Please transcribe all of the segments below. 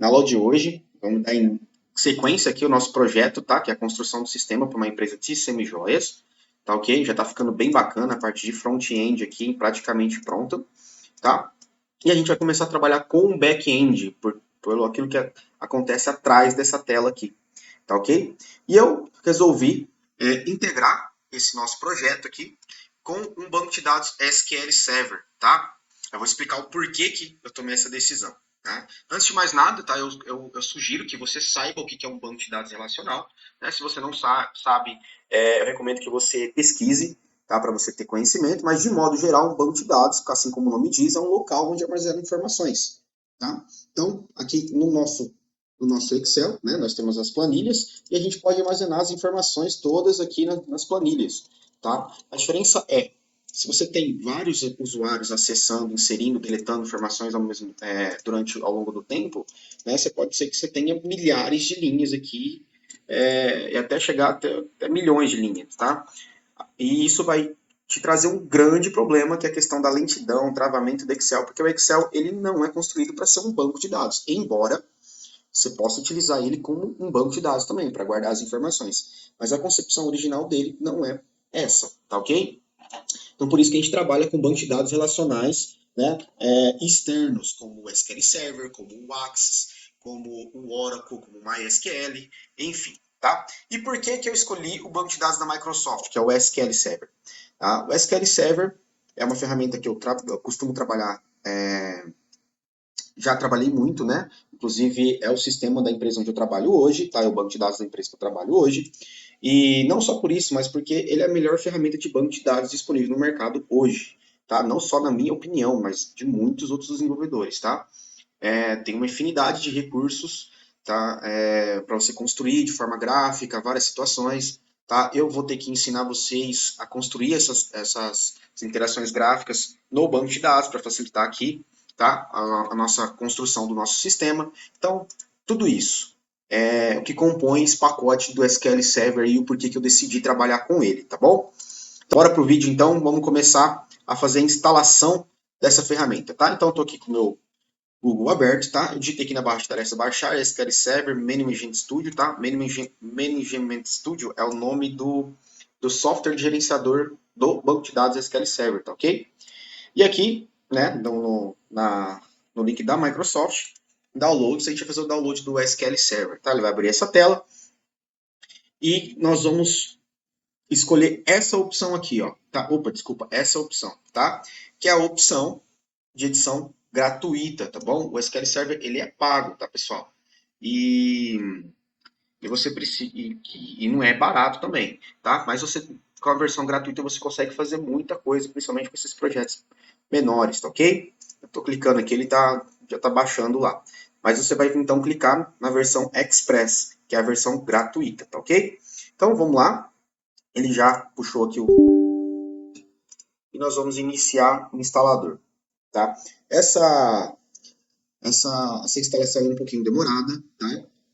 Na aula de hoje, vamos dar em sequência aqui o nosso projeto, tá? Que é a construção do sistema para uma empresa de semijoias, tá ok? Já está ficando bem bacana a parte de front-end aqui, praticamente pronta, tá? E a gente vai começar a trabalhar com o back-end, por aquilo que acontece atrás dessa tela aqui, tá ok? E eu resolvi integrar esse nosso projeto aqui com um banco de dados SQL Server, tá? Eu vou explicar o porquê que eu tomei essa decisão. Tá? Antes de mais nada, tá, eu sugiro que você saiba o que é um banco de dados relacional. Né? Se você não sabe, eu recomendo que você pesquise, tá, para você ter conhecimento, mas de modo geral, um banco de dados, assim como o nome diz, é um local onde armazena informações. Tá? Então, aqui no nosso Excel, né, nós temos as planilhas e a gente pode armazenar as informações todas aqui nas planilhas. Tá? A diferença é, se você tem vários usuários acessando, inserindo, deletando informações ao longo do tempo, né, pode ser que você tenha milhares de linhas aqui, e até chegar até milhões de linhas, tá? E isso vai te trazer um grande problema, que é a questão da lentidão, travamento do Excel, porque o Excel ele não é construído para ser um banco de dados, embora você possa utilizar ele como um banco de dados também, para guardar as informações. Mas a concepção original dele não é essa, tá ok? Então, por isso que a gente trabalha com bancos de dados relacionais, né, externos, como o SQL Server, como o Access, como o Oracle, como o MySQL, enfim. Tá? E por que eu escolhi o banco de dados da Microsoft, que é o SQL Server? Tá? O SQL Server é uma ferramenta que eu costumo trabalhar, já trabalhei muito, né? Inclusive é o sistema da empresa onde eu trabalho hoje, tá? É o banco de dados da empresa que eu trabalho hoje. E não só por isso, mas porque ele é a melhor ferramenta de banco de dados disponível no mercado hoje, tá? Não só na minha opinião, mas de muitos outros desenvolvedores, tá? Tem uma infinidade de recursos, tá? Para você construir de forma gráfica várias situações, tá? Eu vou ter que ensinar vocês a construir essas interações gráficas no banco de dados para facilitar aqui, tá? A nossa construção do nosso sistema. Então, tudo isso é o que compõe esse pacote do SQL Server e o porquê que eu decidi trabalhar com ele, tá bom? Então, bora pro vídeo então, vamos começar a fazer a instalação dessa ferramenta, tá? Então, eu tô aqui com o meu Google aberto, tá? Eu digitei aqui na barra de tarefas baixar SQL Server Management Studio, tá? Management Studio é o nome do software de gerenciador do banco de dados SQL Server, tá ok? E aqui, né, no link da Microsoft, downloads, a gente vai fazer o download do SQL Server, tá? Ele vai abrir essa tela e nós vamos escolher essa opção aqui, ó, tá? Opa, desculpa, essa opção, tá? Que é a opção de edição gratuita, tá bom? O SQL Server, ele é pago, tá, pessoal? E você precisa e não é barato também, tá? Mas você com a versão gratuita você consegue fazer muita coisa, principalmente com esses projetos menores, tá ok? Eu tô clicando aqui, ele já tá baixando lá. Mas você vai então clicar na versão Express, que é a versão gratuita, tá ok? Então vamos lá. Ele já puxou aqui e nós vamos iniciar o instalador, tá? Essa instalação é um pouquinho demorada, tá?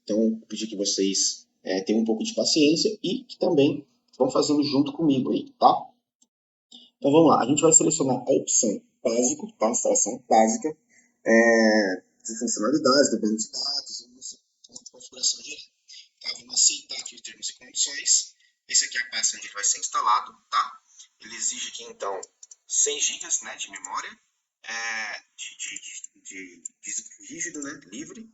Então, eu pedi que vocês tenham um pouco de paciência e que também vão fazendo junto comigo aí, tá? Então, vamos lá. A gente vai selecionar a opção básico, tá? Instalação básica, de funcionalidades do banco de dados, configuração geral. Tá? Vamos aceitar aqui os termos e condições. Esse aqui é a pasta onde ele vai ser instalado, tá? Ele exige aqui, então, 6 GB, né, de memória, de disco rígido, né, livre.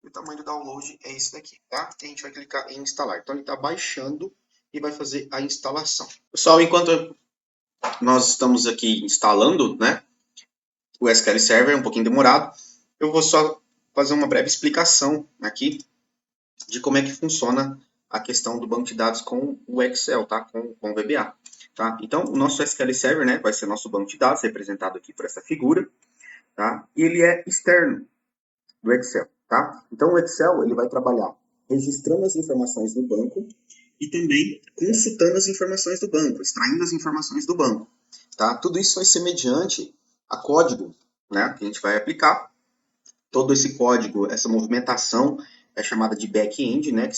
E o tamanho do download é esse daqui, tá? E a gente vai clicar em instalar. Então ele está baixando e vai fazer a instalação. Pessoal, enquanto nós estamos aqui instalando, né, o SQL Server, é um pouquinho demorado, eu vou só fazer uma breve explicação aqui de como é que funciona a questão do banco de dados com o Excel, tá? Com o VBA. Tá? Então, o nosso SQL Server, né, vai ser nosso banco de dados, representado aqui por essa figura, tá? E ele é externo do Excel, tá? Então, o Excel ele vai trabalhar registrando as informações do banco e também consultando as informações do banco, extraindo as informações do banco, tá? Tudo isso vai ser mediante a código, né, que a gente vai aplicar. Todo esse código, essa movimentação é chamada de back-end, né,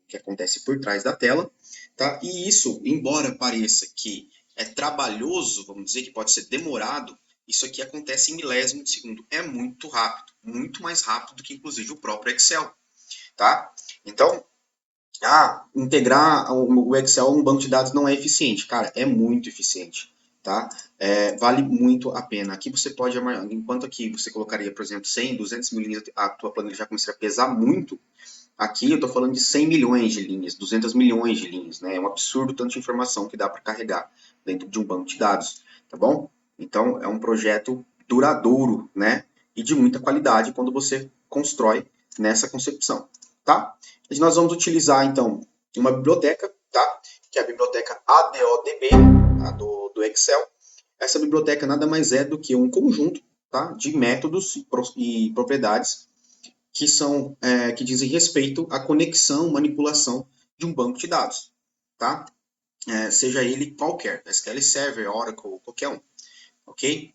que acontece por trás da tela, tá? E isso, embora pareça que é trabalhoso, vamos dizer que pode ser demorado, isso aqui acontece em milésimo de segundo. É muito rápido, muito mais rápido do que, inclusive, o próprio Excel, tá? Então, integrar o Excel a um banco de dados não é eficiente. Cara, é muito eficiente, tá? Vale muito a pena. Aqui você pode, enquanto aqui você colocaria, por exemplo, 100, 200 mil linhas, a tua planilha já começaria a pesar muito. Aqui eu estou falando de 100 milhões de linhas, 200 milhões de linhas, né? É um absurdo tanto de informação que dá para carregar dentro de um banco de dados, tá bom? Então, é um projeto duradouro, né? E de muita qualidade quando você constrói nessa concepção, tá? E nós vamos utilizar, então, uma biblioteca, tá? Que é a biblioteca ADODB, tá? do Excel. Essa biblioteca nada mais é do que um conjunto, tá? De métodos e propriedades que dizem respeito à conexão, manipulação de um banco de dados, tá? Seja ele qualquer, SQL Server, Oracle, qualquer um, ok?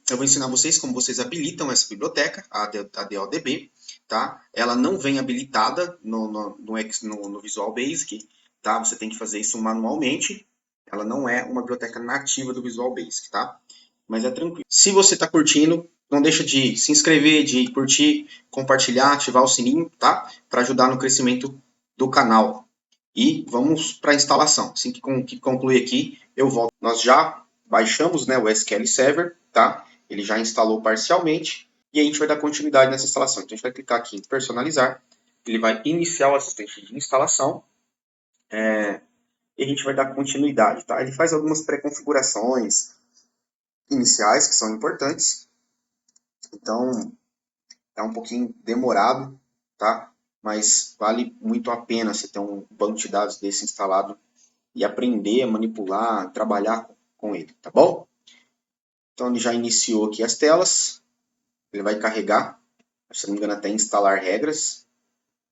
Eu vou ensinar vocês como vocês habilitam essa biblioteca, a DODB, tá? Ela não vem habilitada no Visual Basic, tá? Você tem que fazer isso manualmente. Ela não é uma biblioteca nativa do Visual Basic, tá? Mas é tranquilo. Se você está curtindo, não deixa de se inscrever, de curtir, compartilhar, ativar o sininho, tá? Para ajudar no crescimento do canal. E vamos para a instalação. Assim que concluir aqui, eu volto. Nós já baixamos, né, o SQL Server, tá? Ele já instalou parcialmente e a gente vai dar continuidade nessa instalação. Então a gente vai clicar aqui em personalizar, ele vai iniciar o assistente de instalação e a gente vai dar continuidade, tá? Ele faz algumas pré-configurações iniciais que são importantes, então é um pouquinho demorado, tá? Mas vale muito a pena você ter um banco de dados desse instalado e aprender a manipular, trabalhar com ele, tá bom? Então ele já iniciou aqui as telas, ele vai carregar, se não me engano até instalar regras,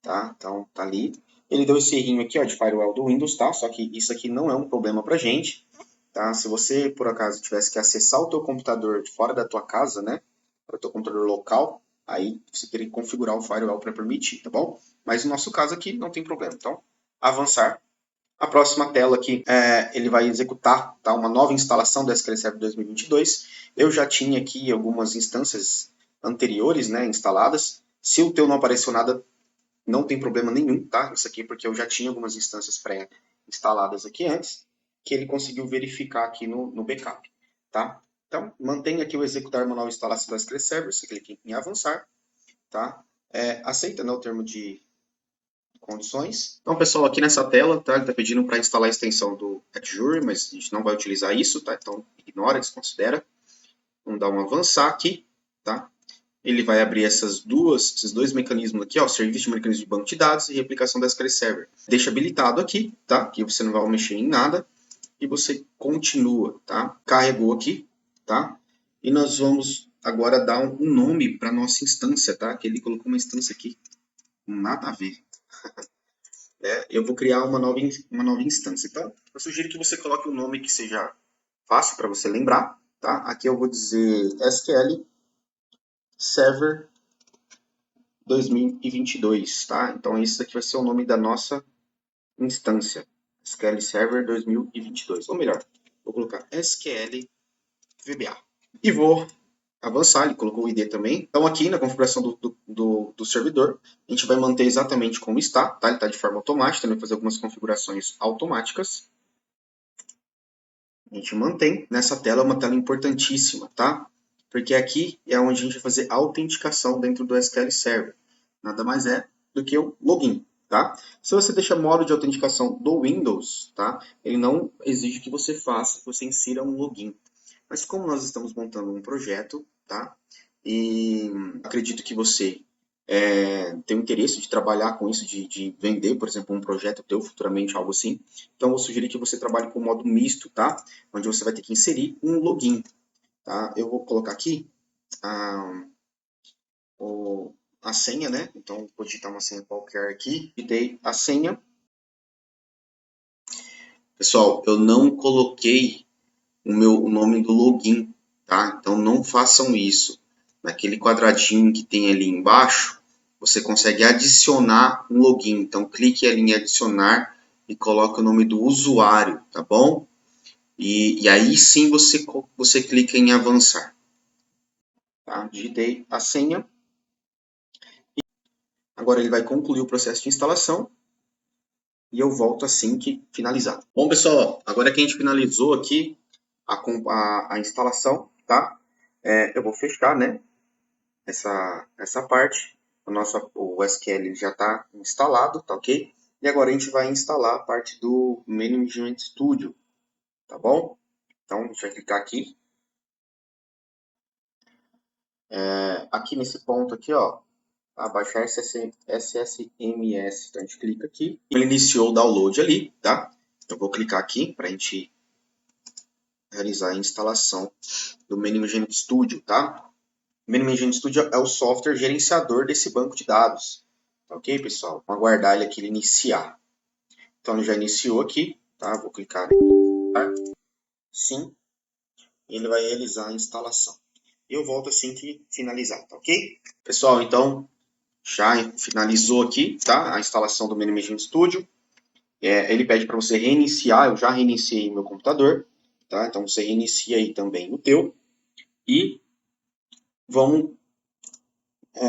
tá? Então tá ali. Ele deu esse errinho aqui, ó, de firewall do Windows, tá? Só que isso aqui não é um problema pra gente, tá? Se você por acaso tivesse que acessar o teu computador de fora da tua casa, né, para o teu computador local, aí você teria que configurar o firewall para permitir, tá bom? Mas no nosso caso aqui não tem problema. Então, avançar. A próxima tela aqui, ele vai executar, tá, uma nova instalação do SQL Server 2022. Eu já tinha aqui algumas instâncias anteriores, né, instaladas. Se o teu não apareceu nada, não tem problema nenhum, tá? Isso aqui porque eu já tinha algumas instâncias pré-instaladas aqui antes, que ele conseguiu verificar aqui no backup, tá? Então, mantenha aqui o executar uma nova instalação do SQL Server, você clica em avançar, tá? Aceita, né, o termo de condições. Então, pessoal, aqui nessa tela, tá, ele está pedindo para instalar a extensão do Azure, mas a gente não vai utilizar isso, tá? Então, ignora, desconsidera. Vamos dar um avançar aqui, tá? Ele vai abrir esses dois mecanismos aqui, ó, serviço de mecanismo de banco de dados e replicação da SQL Server. Deixa habilitado aqui, tá? Que você não vai mexer em nada e você continua, tá? Carregou aqui, tá? E nós vamos agora dar um nome para nossa instância, tá? Que ele colocou uma instância aqui, nada a ver. Eu vou criar uma nova instância. Então, eu sugiro que você coloque um nome que seja fácil para você lembrar, tá? Aqui eu vou dizer SQL Server 2022, tá? Então, esse aqui vai ser o nome da nossa instância, SQL Server 2022. Ou melhor, vou colocar SQL VBA. E vou avançar, ele colocou o ID também. Então, aqui na configuração do servidor, a gente vai manter exatamente como está, tá? Ele está de forma automática, também vai fazer algumas configurações automáticas. A gente mantém. Nessa tela é uma tela importantíssima, tá? Porque aqui é onde a gente vai fazer a autenticação dentro do SQL Server. Nada mais é do que o login, tá? Se você deixa modo de autenticação do Windows, tá? Ele não exige que você faça, que você insira um login. Mas como nós estamos montando um projeto, tá? E acredito que você tem o interesse de trabalhar com isso, de vender, por exemplo, um projeto teu futuramente, algo assim. Então, eu vou sugerir que você trabalhe com o modo misto, tá? Onde você vai ter que inserir um login, tá? Eu vou colocar aqui a senha, né? Então, vou digitar uma senha qualquer aqui. Digitei a senha. Pessoal, eu não coloquei o nome do login, tá? Então, não façam isso. Naquele quadradinho que tem ali embaixo, você consegue adicionar um login. Então, clique ali em adicionar e coloque o nome do usuário, tá bom? E aí sim você clica em avançar. tá? Digitei a senha. Agora ele vai concluir o processo de instalação e eu volto assim que finalizar. Bom, pessoal, agora que a gente finalizou aqui a instalação, tá? Eu vou fechar, né, essa parte. O SQL já está instalado, tá ok? E agora a gente vai instalar a parte do Management Studio, tá bom? Então, a gente vai clicar aqui. Aqui nesse ponto aqui, ó, baixar SSMS. Então a gente clica aqui. Ele iniciou o download ali, tá? Eu vou clicar aqui para a gente realizar a instalação do Management Studio, tá? O Management Studio é o software gerenciador desse banco de dados. Tá ok, pessoal? Vamos aguardar ele aqui iniciar. Então ele já iniciou aqui, tá? Vou clicar em sim. E ele vai realizar a instalação. Eu volto assim que finalizar, tá ok? Pessoal, então já finalizou aqui, tá? A instalação do Management Studio. Ele pede para você reiniciar, eu já reiniciei meu computador, tá? Então você reinicia aí também o teu e vamos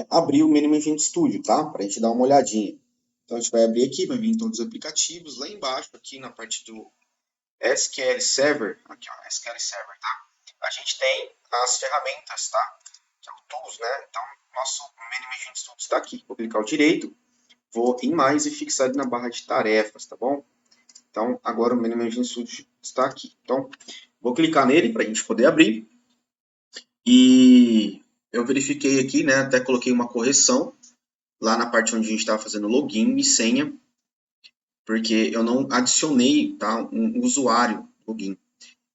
abrir o Management Studio, tá? Para a gente dar uma olhadinha. Então a gente vai abrir aqui, vai vir todos os aplicativos, lá embaixo, aqui na parte do SQL Server, aqui ó, SQL Server, tá? A gente tem as ferramentas, tá? Que é o Tools, né? Então nosso Management Studio está aqui. Vou clicar o direito, vou em mais e fixar ele na barra de tarefas, tá bom? Então, agora o Management Studio está aqui. Então, vou clicar nele para a gente poder abrir. E eu verifiquei aqui, né? Até coloquei uma correção lá na parte onde a gente estava fazendo login e senha, porque eu não adicionei, tá, um usuário login.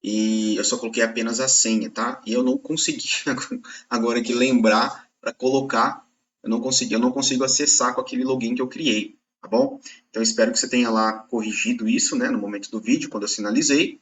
E eu só coloquei apenas a senha, tá? E eu não consegui agora aqui lembrar para colocar, eu não consigo acessar com aquele login que eu criei, tá bom? Então espero que você tenha lá corrigido isso, né, no momento do vídeo, quando eu sinalizei,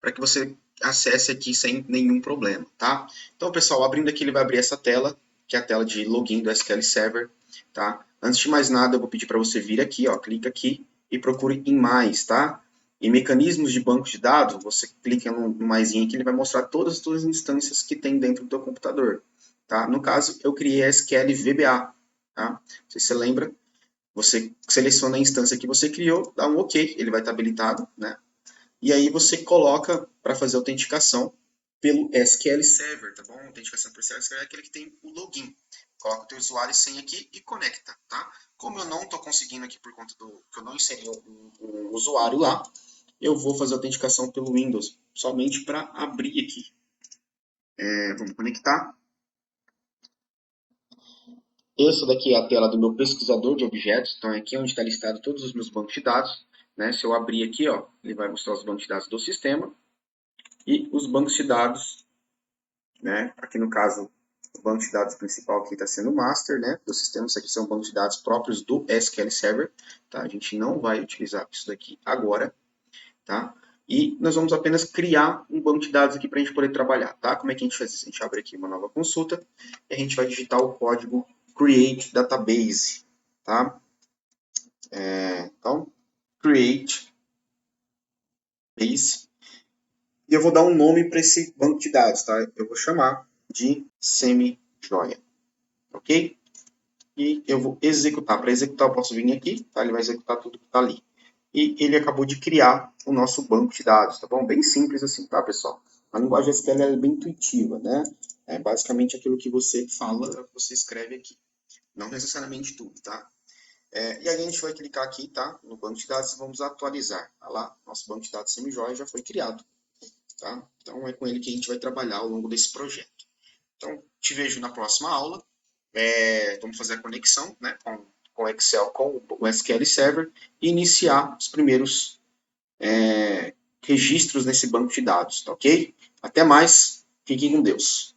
para que você acesse aqui sem nenhum problema, tá? Então, pessoal, abrindo aqui, ele vai abrir essa tela, que é a tela de login do SQL Server, tá? Antes de mais nada, eu vou pedir para você vir aqui, ó, clica aqui e procure em mais, tá? Em mecanismos de banco de dados, você clica no maisinho aqui, ele vai mostrar todas as suas instâncias que tem dentro do teu computador, tá? No caso, eu criei a SQL VBA, tá? Não sei se você lembra, você seleciona a instância que você criou, dá um OK, ele vai estar habilitado, né? E aí você coloca para fazer a autenticação pelo SQL Server, tá bom? Autenticação por SQL Server é aquele que tem o login. Coloca o teu usuário e senha aqui e conecta, tá? Como eu não estou conseguindo aqui por conta do que eu não inseri um usuário lá, eu vou fazer a autenticação pelo Windows, somente para abrir aqui. Vamos conectar. Essa daqui é a tela do meu pesquisador de objetos, então é aqui onde está listado todos os meus bancos de dados. Né? Se eu abrir aqui, ó, ele vai mostrar os bancos de dados do sistema. E os bancos de dados, né? Aqui no caso, o banco de dados principal aqui está sendo o master, né? Do sistema. Isso aqui são bancos de dados próprios do SQL Server, tá? A gente não vai utilizar isso daqui agora, tá? E nós vamos apenas criar um banco de dados aqui para a gente poder trabalhar, tá? Como é que a gente faz isso? A gente abre aqui uma nova consulta e a gente vai digitar o código create database, tá? Então, create base. E eu vou dar um nome para esse banco de dados, tá? Eu vou chamar de semi-joia, ok? E eu vou executar. Para executar, eu posso vir aqui, tá? Ele vai executar tudo que está ali. E ele acabou de criar o nosso banco de dados, tá bom? Bem simples assim, tá, pessoal? A linguagem SQL é bem intuitiva, né? É basicamente aquilo que você fala, você escreve aqui. Não necessariamente tudo, tá? E aí a gente vai clicar aqui, tá? No banco de dados e vamos atualizar. Olha lá, nosso banco de dados semi-joia já foi criado. Tá? Então é com ele que a gente vai trabalhar ao longo desse projeto. Então, te vejo na próxima aula. Vamos fazer a conexão, né, com o Excel, com o SQL Server e iniciar os primeiros registros nesse banco de dados, tá ok? Até mais, fiquem com Deus.